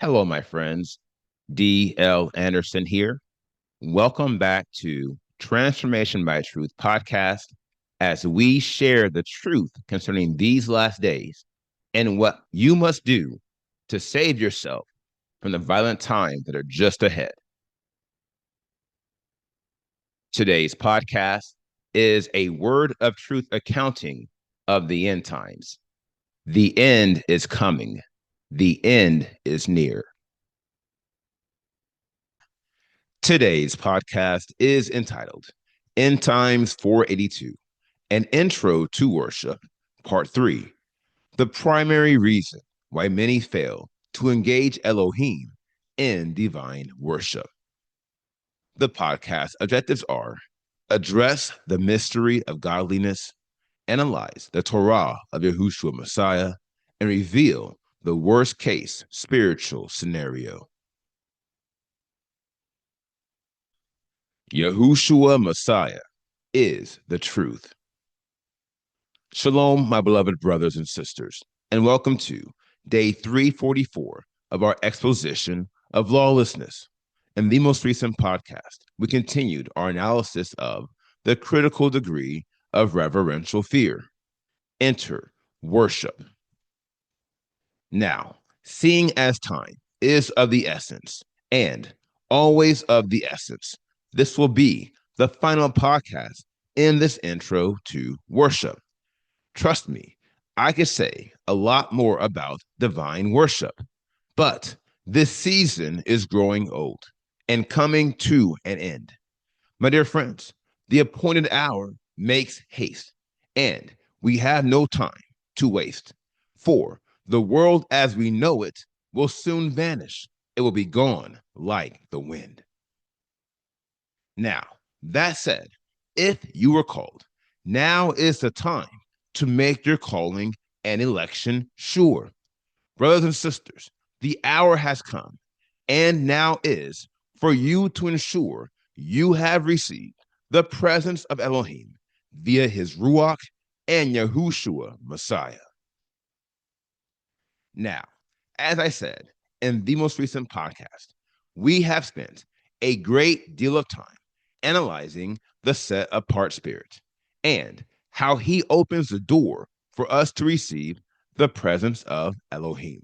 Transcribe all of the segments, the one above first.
Hello, my friends. D.L. Anderson here. Welcome back to Transformation by Truth podcast as we share the truth concerning these last days and what you must do to save yourself from the violent times that are just ahead. Today's podcast is a word of truth accounting of the end times. The end is coming. The end is near. Today's podcast is entitled End Times 482, an intro to worship, part 3. The primary reason why many fail to engage Elohim in divine worship. The podcast objectives are address the mystery of godliness, analyze the Torah of Yahushua Messiah, and reveal the worst case spiritual scenario. Yahushua Messiah is the truth. Shalom, my beloved brothers and sisters, and welcome to day 344 of our exposition of lawlessness. In the most recent podcast, we continued our analysis of the critical degree of reverential fear. Enter worship. Now, seeing as time is of the essence and always of the essence, this will be the final podcast in this intro to worship. Trust me, I could say a lot more about divine worship, but this season is growing old and coming to an end. My dear friends, the appointed hour makes haste, and we have no time to waste. For the world as we know it will soon vanish. It will be gone like the wind. Now, that said, if you were called, now is the time to make your calling and election sure. Brothers and sisters, the hour has come, and now is for you to ensure you have received the presence of Elohim via his Ruach and Yahushua Messiah. Now, as I said in the most recent podcast, we have spent a great deal of time analyzing the set apart spirit and how he opens the door for us to receive the presence of Elohim.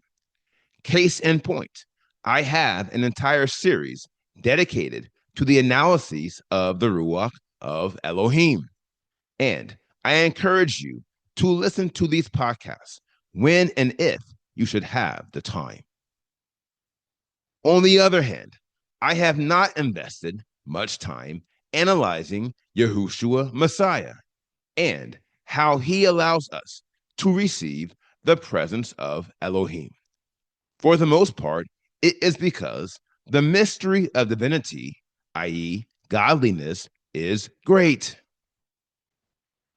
Case in point, I have an entire series dedicated to the analyses of the Ruach of Elohim. And I encourage you to listen to these podcasts when and if you should have the time. On the other hand, I have not invested much time analyzing Yahushua Messiah and how he allows us to receive the presence of Elohim. For the most part, it is because the mystery of divinity, i.e., godliness, is great.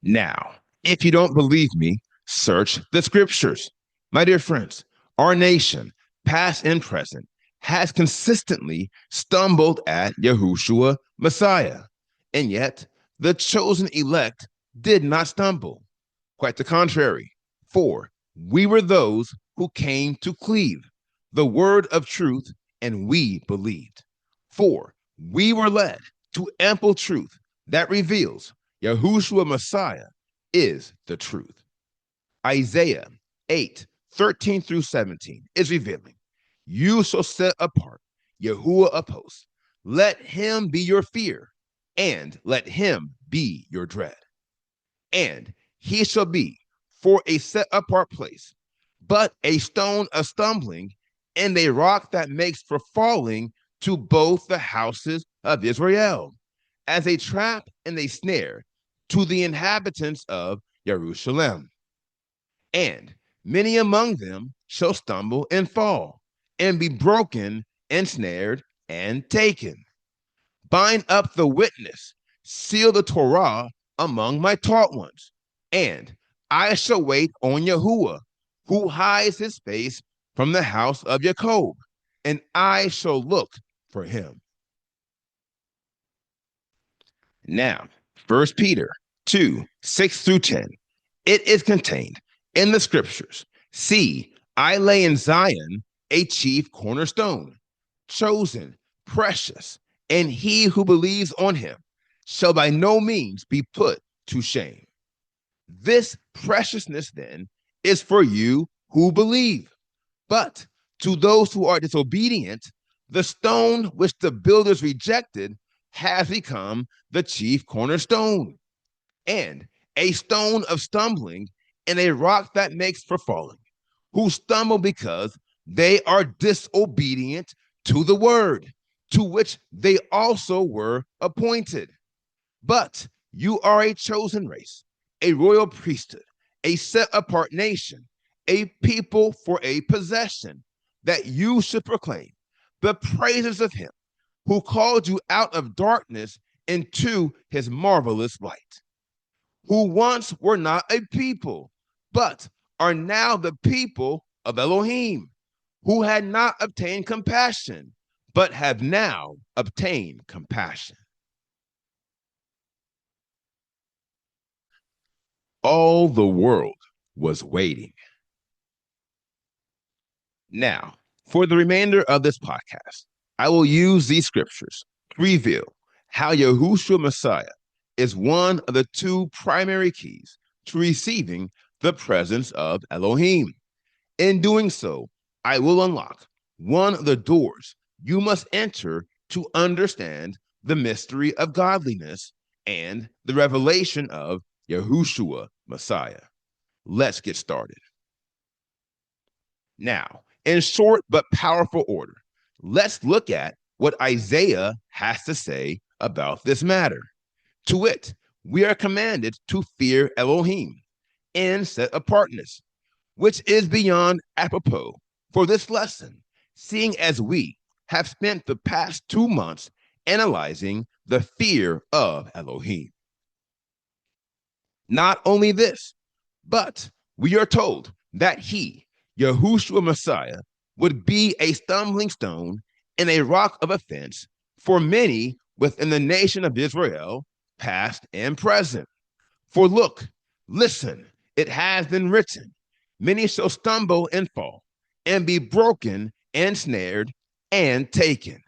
Now, if you don't believe me, search the scriptures. My dear friends, our nation, past and present, has consistently stumbled at Yahushua Messiah, and yet the chosen elect did not stumble. Quite the contrary, for we were those who came to cleave the word of truth, and we believed. For we were led to ample truth that reveals Yahushua Messiah is the truth. Isaiah 8:13 through 17 is revealing, you shall set apart Yahuwah of hosts. Let him be your fear, and let him be your dread. And he shall be for a set apart place, but a stone of stumbling and a rock that makes for falling to both the houses of Israel, as a trap and a snare to the inhabitants of Jerusalem. And many among them shall stumble and fall, and be broken and snared and taken. Bind up the witness, seal the Torah among my taught ones, and I shall wait on Yahuwah, who hides his face from the house of Jacob, and I shall look for him. Now, 1 Peter 2:6 through 10, it is contained in the scriptures. See, I lay in Zion a chief cornerstone, chosen, precious, and he who believes on him shall by no means be put to shame. This preciousness then is for you who believe. But to those who are disobedient, the stone which the builders rejected has become the chief cornerstone, and a stone of stumbling and a rock that makes for falling, who stumble because they are disobedient to the word, to which they also were appointed. But you are a chosen race, a royal priesthood, a set apart nation, a people for a possession, that you should proclaim the praises of him who called you out of darkness into his marvelous light, who once were not a people, but are now the people of Elohim, who had not obtained compassion, but have now obtained compassion. All the world was waiting. Now, for the remainder of this podcast, I will use these scriptures to reveal how Yahushua Messiah is one of the two primary keys to receiving the presence of Elohim. In doing so, I will unlock one of the doors you must enter to understand the mystery of godliness and the revelation of Yahushua Messiah. Let's get started. Now, in short but powerful order, let's look at what Isaiah has to say about this matter. To wit, we are commanded to fear Elohim in set apartness, which is beyond apropos for this lesson, seeing as we have spent the past 2 months analyzing the fear of Elohim. Not only this, but we are told that he, Yahushua Messiah, would be a stumbling stone and a rock of offense for many within the nation of Israel, past and present. For look, listen, it has been written, many shall stumble and fall, and be broken and snared and taken.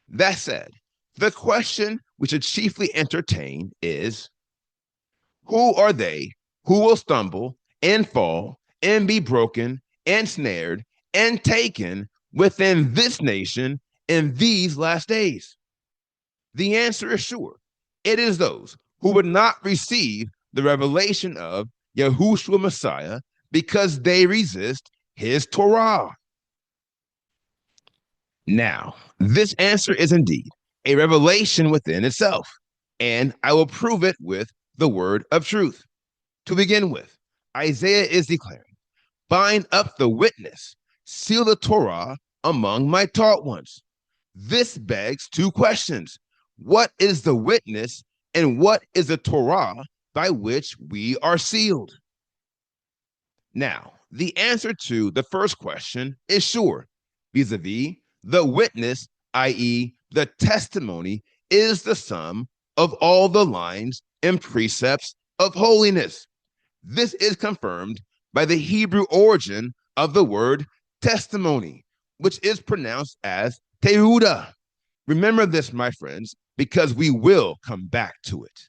That said, the question we should chiefly entertain is, who are they who will stumble and fall and be broken and snared and taken within this nation in these last days? The answer is sure. It is those who would not receive the revelation of Yahushua Messiah because they resist his Torah. Now, this answer is indeed a revelation within itself, and I will prove it with the word of truth. To begin with, Isaiah is declaring, bind up the witness, seal the Torah among my taught ones. This begs two questions. What is the witness and what is the Torah by which we are sealed? Now, the answer to the first question is sure. Vis-a-vis, the witness, i.e., the testimony, is the sum of all the lines and precepts of holiness. This is confirmed by the Hebrew origin of the word testimony, which is pronounced as Tehuda. Remember this, my friends, because we will come back to it.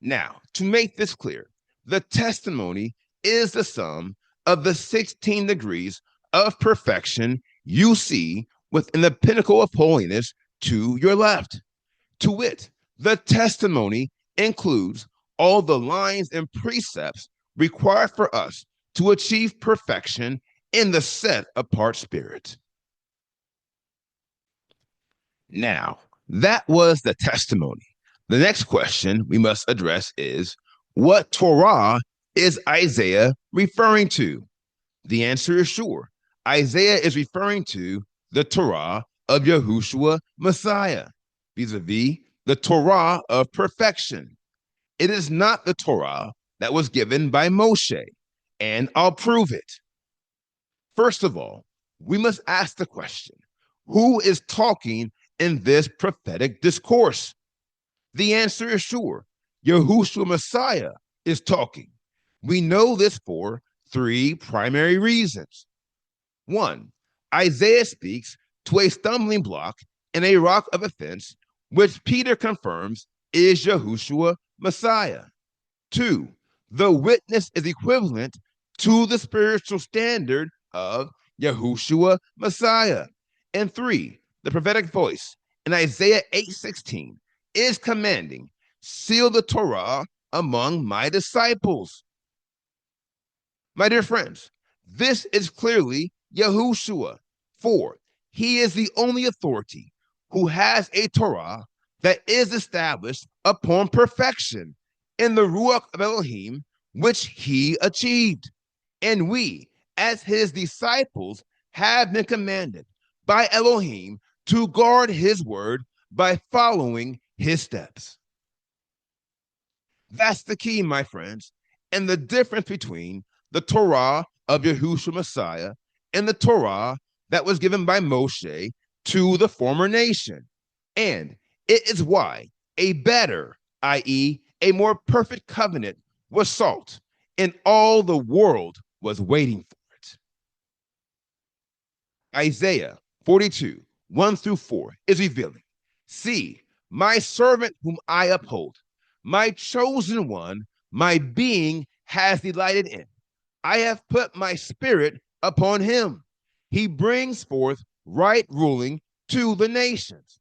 Now, to make this clear, the testimony is the sum of the 16 degrees of perfection you see within the pinnacle of holiness to your left. To wit, the testimony includes all the lines and precepts required for us to achieve perfection in the set apart spirit. Now, that was the testimony. The next question we must address is, what Torah is Isaiah referring to? The answer is sure. Isaiah is referring to the Torah of Yahushua Messiah, vis-a-vis the Torah of perfection. It is not the Torah that was given by Moshe, and I'll prove it. First of all, we must ask the question, who is talking in this prophetic discourse? The answer is sure. Yahushua Messiah is talking. We know this for three primary reasons. One, Isaiah speaks to a stumbling block and a rock of offense, which Peter confirms is Yahushua Messiah. Two, the witness is equivalent to the spiritual standard of Yahushua Messiah. And three, the prophetic voice in Isaiah 8:16 is commanding, seal the Torah among my disciples. My dear friends, this is clearly Yahushua, for he is the only authority who has a Torah that is established upon perfection in the Ruach of Elohim, which he achieved. And we, as his disciples, have been commanded by Elohim to guard his word by following his steps. That's the key, my friends, and the difference between the Torah of Yahushua Messiah and the Torah that was given by Moshe to the former nation. And it is why a better, i.e., a more perfect covenant was sought, and all the world was waiting for it. Isaiah 42, 1 through 4 is revealing. See, my servant whom I uphold, my chosen one, my being has delighted in. I have put my spirit upon him. He brings forth right ruling to the nations.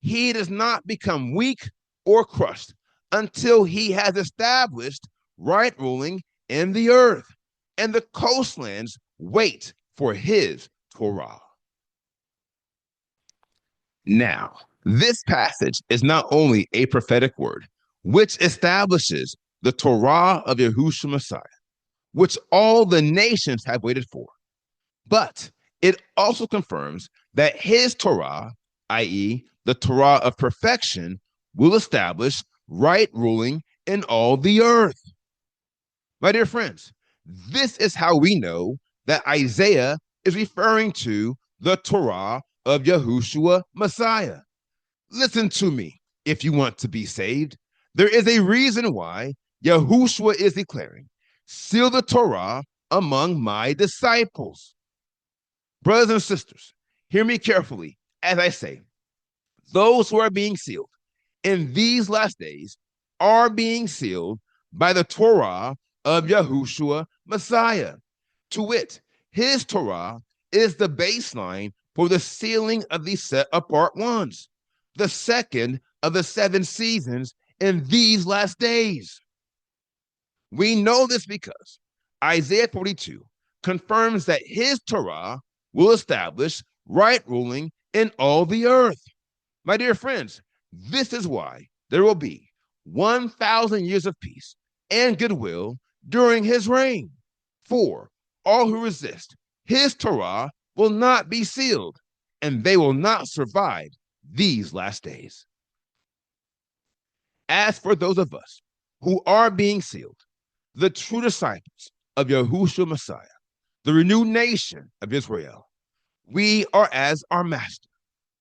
He does not become weak or crushed until he has established right ruling in the earth, and the coastlands wait for his Torah. Now, this passage is not only a prophetic word, which establishes the Torah of Yahushua Messiah, which all the nations have waited for, but it also confirms that his Torah, i.e., the Torah of perfection, will establish right ruling in all the earth. My dear friends, this is how we know that Isaiah is referring to the Torah of Yahushua Messiah. Listen to me if you want to be saved. There is a reason why Yahushua is declaring, seal the Torah among my disciples. Brothers and sisters, hear me carefully as I say, those who are being sealed in these last days are being sealed by the Torah of Yahushua Messiah. To wit, his Torah is the baseline for the sealing of these set apart ones, the second of the 7 seasons in these last days. We know this because Isaiah 42 confirms that his Torah will establish right ruling in all the earth. My dear friends, this is why there will be 1,000 years of peace and goodwill during his reign. For all who resist his Torah will not be sealed, and they will not survive these last days. As for those of us who are being sealed, the true disciples of Yahushua Messiah, the renewed nation of Israel, we are as our master.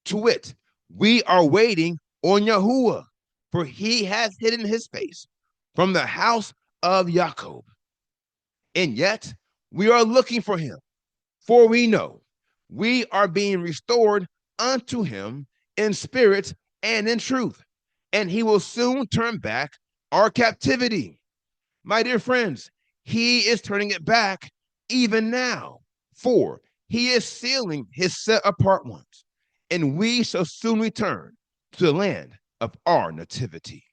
To wit, we are waiting on Yahuwah, for he has hidden his face from the house of Jacob. And yet we are looking for him, for we know we are being restored unto him in spirit and in truth, and he will soon turn back our captivity. My dear friends, he is turning it back even now, for he is sealing his set apart ones, and we shall soon return to the land of our nativity.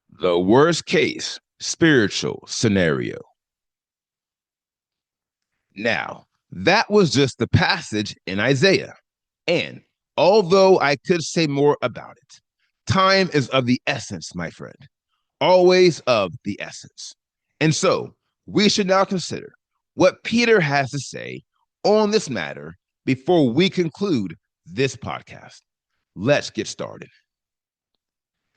The worst case spiritual scenario. Now, that was just the passage in Isaiah. And although I could say more about it, time is of the essence, my friend, always of the essence. And so we should now consider what Peter has to say on this matter before we conclude this podcast. Let's get started.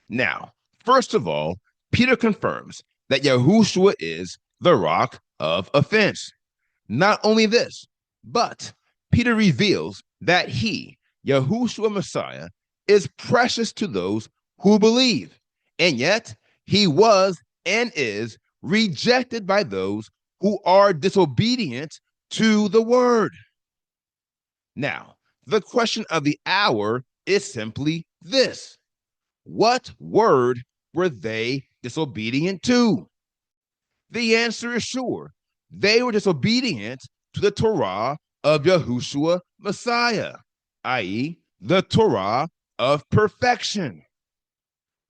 Now, first of all, Peter confirms that Yahushua is the rock of offense. Not only this, but Peter reveals that he, Yahushua Messiah, is precious to those who believe, and yet he was and is rejected by those who are disobedient to the word. Now, the question of the hour is simply this: what word were they disobedient to? The answer is sure. They were disobedient to the Torah of Yahushua Messiah, i.e., the Torah of perfection.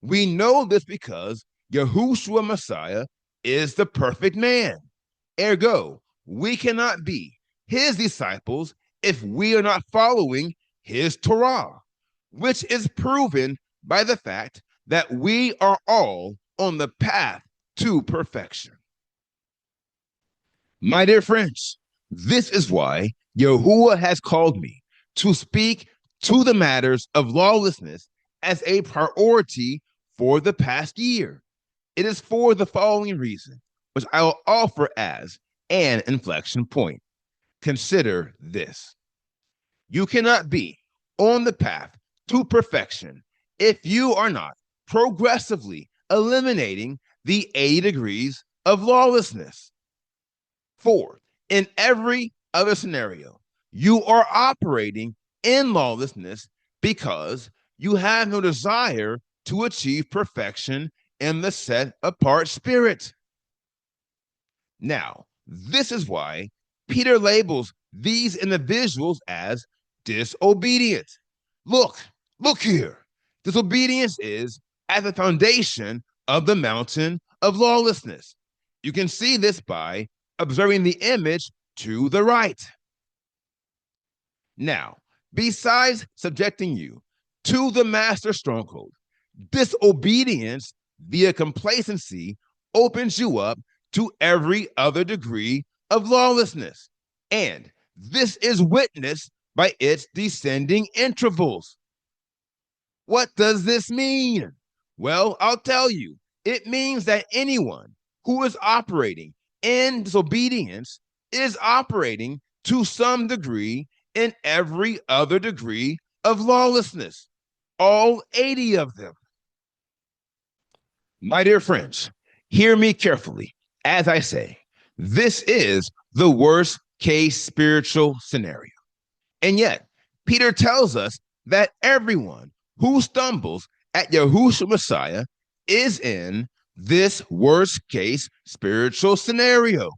We know this because Yahushua Messiah is the perfect man. Ergo, we cannot be his disciples if we are not following his Torah, which is proven by the fact that we are all on the path to perfection. My dear friends, this is why Yahuwah has called me to speak to the matters of lawlessness as a priority for the past year. It is for the following reason, which I will offer as an inflection point. Consider this: you cannot be on the path to perfection if you are not progressively eliminating the 80 degrees of lawlessness. 4, in every other scenario, you are operating in lawlessness because you have no desire to achieve perfection in the set apart spirit. Now, this is why Peter labels these individuals as disobedient. Look here. Disobedience is at the foundation of the mountain of lawlessness. You can see this by observing the image to the right. Now, besides subjecting you to the master stronghold, disobedience via complacency opens you up to every other degree of lawlessness. And this is witnessed by its descending intervals. What does this mean? Well, I'll tell you. It means that anyone who is operating in disobedience is operating to some degree in every other degree of lawlessness, all 80 of them. My dear friends, hear me carefully. As I say, this is the worst case spiritual scenario. And yet, Peter tells us that everyone who stumbles at Yahushua Messiah is in this worst case spiritual scenario.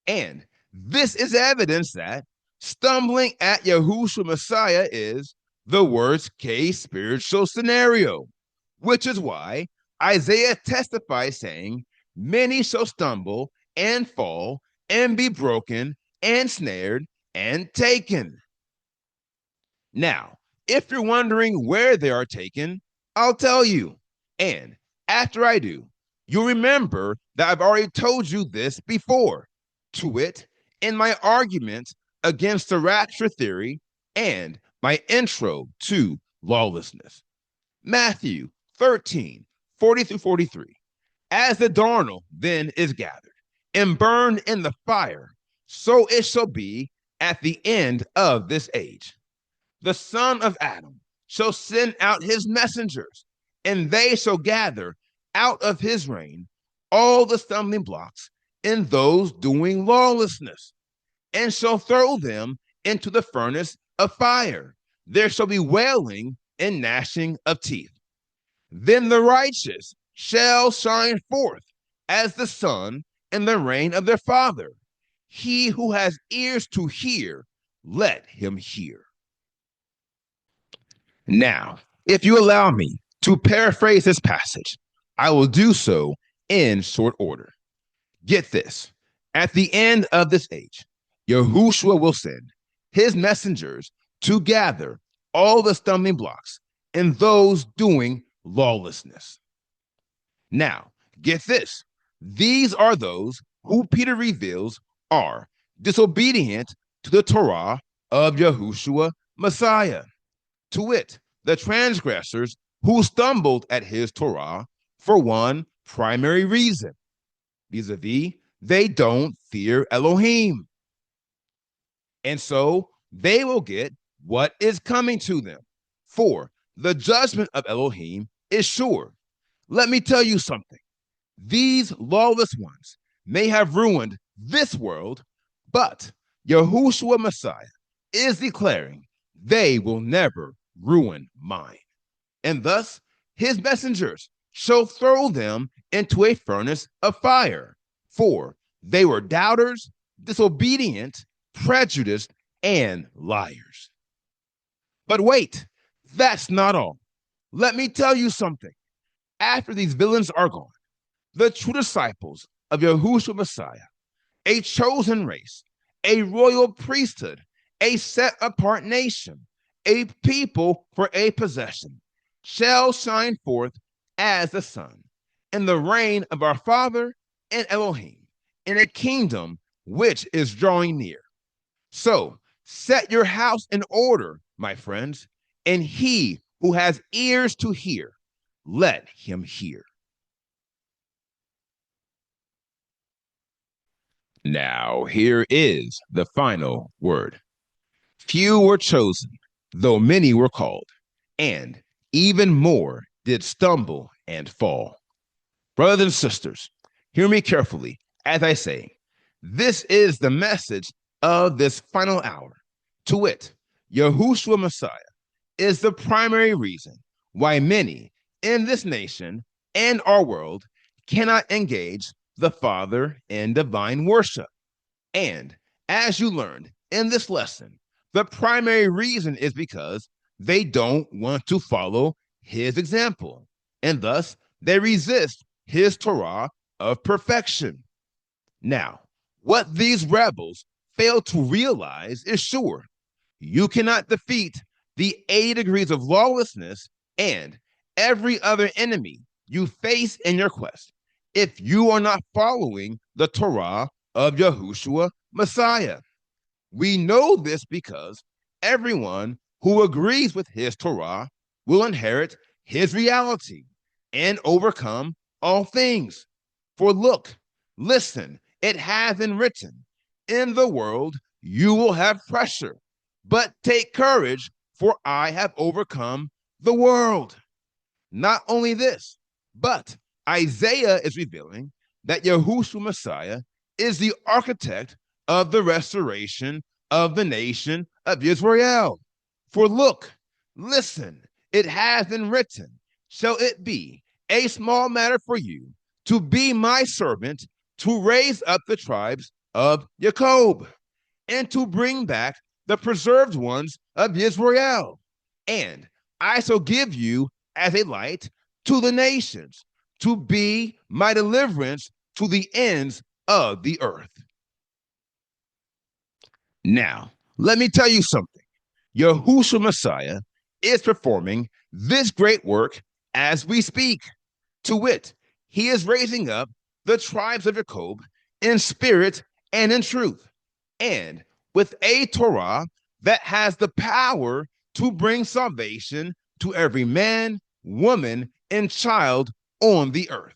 And this is evidence that stumbling at Yahushua Messiah is the worst case spiritual scenario, which is why Isaiah testifies saying, many shall stumble and fall and be broken and snared and taken. Now, if you're wondering where they are taken, I'll tell you. And after I do, you'll remember that I've already told you this before, to wit, in my argument against the rapture theory and my intro to lawlessness. Matthew 13, 40 through 43. As the darnel then is gathered and burned in the fire, so it shall be at the end of this age. The son of Adam shall send out his messengers, and they shall gather out of his reign all the stumbling blocks in those doing lawlessness, and shall throw them into the furnace of fire. There shall be wailing and gnashing of teeth. Then the righteous shall shine forth as the sun in the reign of their Father. He who has ears to hear, let him hear. Now, if you allow me to paraphrase this passage, I will do so in short order. Get this: at the end of this age, Yahushua will send his messengers to gather all the stumbling blocks and those doing lawlessness. Now, get this: these are those who Peter reveals are disobedient to the Torah of Yahushua Messiah, to wit, the transgressors who stumbled at his Torah for one primary reason, vis-a-vis, they don't fear Elohim. And so they will get what is coming to them. For the judgment of Elohim is sure. Let me tell you something. These lawless ones may have ruined this world, but Yahushua Messiah is declaring they will never ruin mine. And thus his messengers shall throw them into a furnace of fire. For they were doubters, disobedient, prejudiced, and liars. But wait, that's not all. Let me tell you something. After these villains are gone, the true disciples of Yahushua Messiah, a chosen race, a royal priesthood, a set apart nation, a people for a possession, shall shine forth as the sun in the reign of our Father and Elohim in a kingdom which is drawing near. So set your house in order, my friends, and he who has ears to hear, let him hear. Now, here is the final word. Few were chosen, though many were called, and even more did stumble and fall. Brothers and sisters, hear me carefully as I say, this is the message of this final hour. To wit, Yahushua Messiah is the primary reason why many in this nation and our world cannot engage the Father in divine worship. And as you learned in this lesson, the primary reason is because they don't want to follow his example, and thus they resist his Torah of perfection. Now, what these rebels fail to realize is sure, you cannot defeat the 80 degrees of lawlessness and every other enemy you face in your quest if you are not following the Torah of Yahushua Messiah. We know this because everyone who agrees with his Torah will inherit his reality and overcome all things. For look, listen, it has been written, in the world you will have pressure, but take courage, for I have overcome the world. Not only this, but Isaiah is revealing that Yahushua Messiah is the architect of the restoration of the nation of Israel. For look, listen, it has been written, shall it be a small matter for you to be my servant, to raise up the tribes of Jacob, and to bring back the preserved ones of Israel. And I shall give you as a light to the nations, to be my deliverance to the ends of the earth. Now, let me tell you something. Yahushua Messiah is performing this great work as we speak. To wit, he is raising up the tribes of Jacob in spirit and in truth, and with a Torah that has the power to bring salvation to every man, woman, and child on the earth.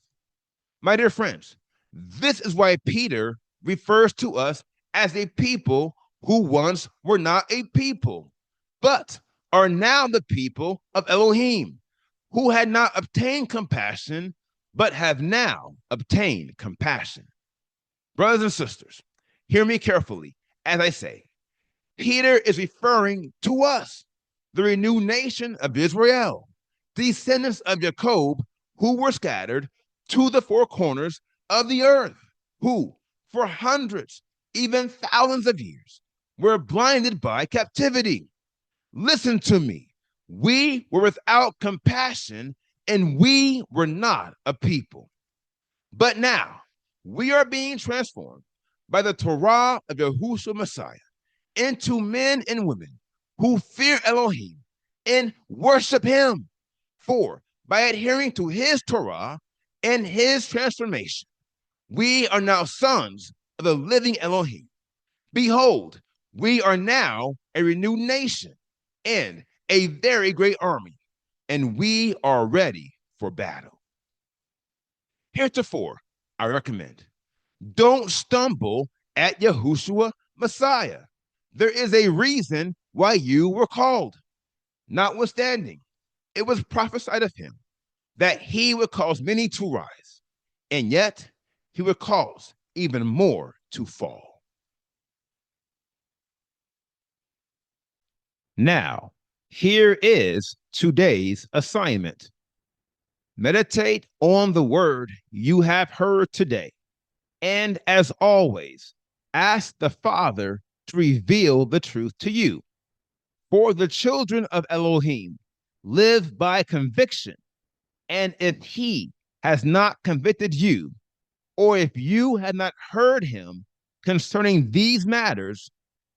My dear friends, this is why Peter refers to us as a people who once were not a people, but are now the people of Elohim, who had not obtained compassion, but have now obtained compassion. Brothers and sisters, hear me carefully as I say, Peter is referring to us, the renewed nation of Israel, descendants of Jacob, who were scattered to the four corners of the earth, who for hundreds, even thousands of years, were blinded by captivity. Listen to me. We were without compassion and we were not a people. But now we are being transformed by the Torah of Yahushua Messiah into men and women who fear Elohim and worship him. For by adhering to his Torah and his transformation, we are now sons of the living Elohim. Behold, we are now a renewed nation and a very great army, and we are ready for battle. Heretofore, I recommend, don't stumble at Yahushua Messiah. There is a reason why you were called. Notwithstanding, it was prophesied of him that he would cause many to rise, and yet he would cause even more to fall. Now, here is today's assignment. Meditate on the word you have heard today. And as always, ask the Father to reveal the truth to you. For the children of Elohim live by conviction. And if he has not convicted you, or if you had not heard him concerning these matters,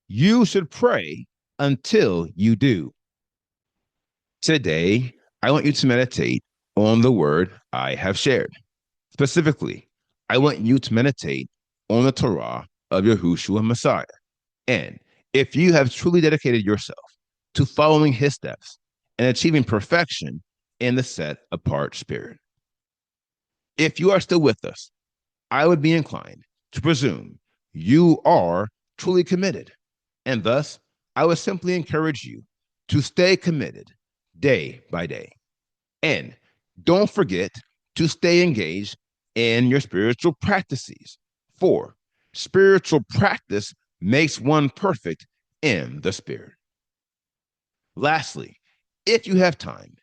you should pray until you do. Today, I want you to meditate on the word I have shared. Specifically, I want you to meditate on the Torah of Yahushua Messiah. And if you have truly dedicated yourself to following his steps and achieving perfection in the set apart spirit. If you are still with us, I would be inclined to presume you are truly committed. And thus, I would simply encourage you to stay committed day by day. And don't forget to stay engaged in your spiritual practices, for spiritual practice makes one perfect in the spirit. Lastly, if you have time,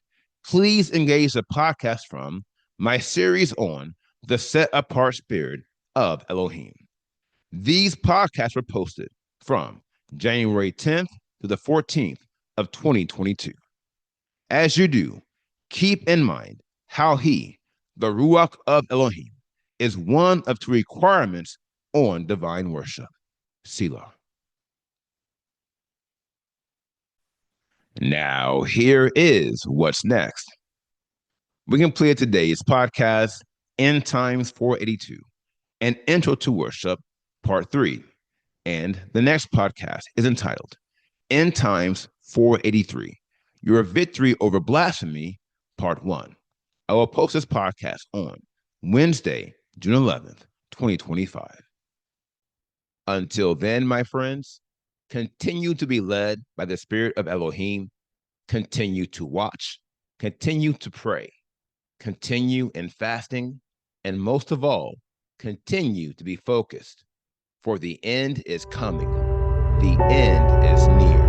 please engage the podcast from my series on the set apart spirit of Elohim. These podcasts were posted from January 10th to the 14th of 2022. As you do, keep in mind how he, the Ruach of Elohim, is one of two requirements on divine worship. Selah. Now, here is what's next. We completed today's podcast, End Times 482, an Intro to Worship, Part 3. And the next podcast is entitled End Times 483, Your Victory Over Blasphemy, Part 1. I will post this podcast on Wednesday, June 11th, 2025. Until then, my friends, continue to be led by the Spirit of Elohim, continue to watch, continue to pray, continue in fasting, and most of all, continue to be focused, for the end is coming. The end is near.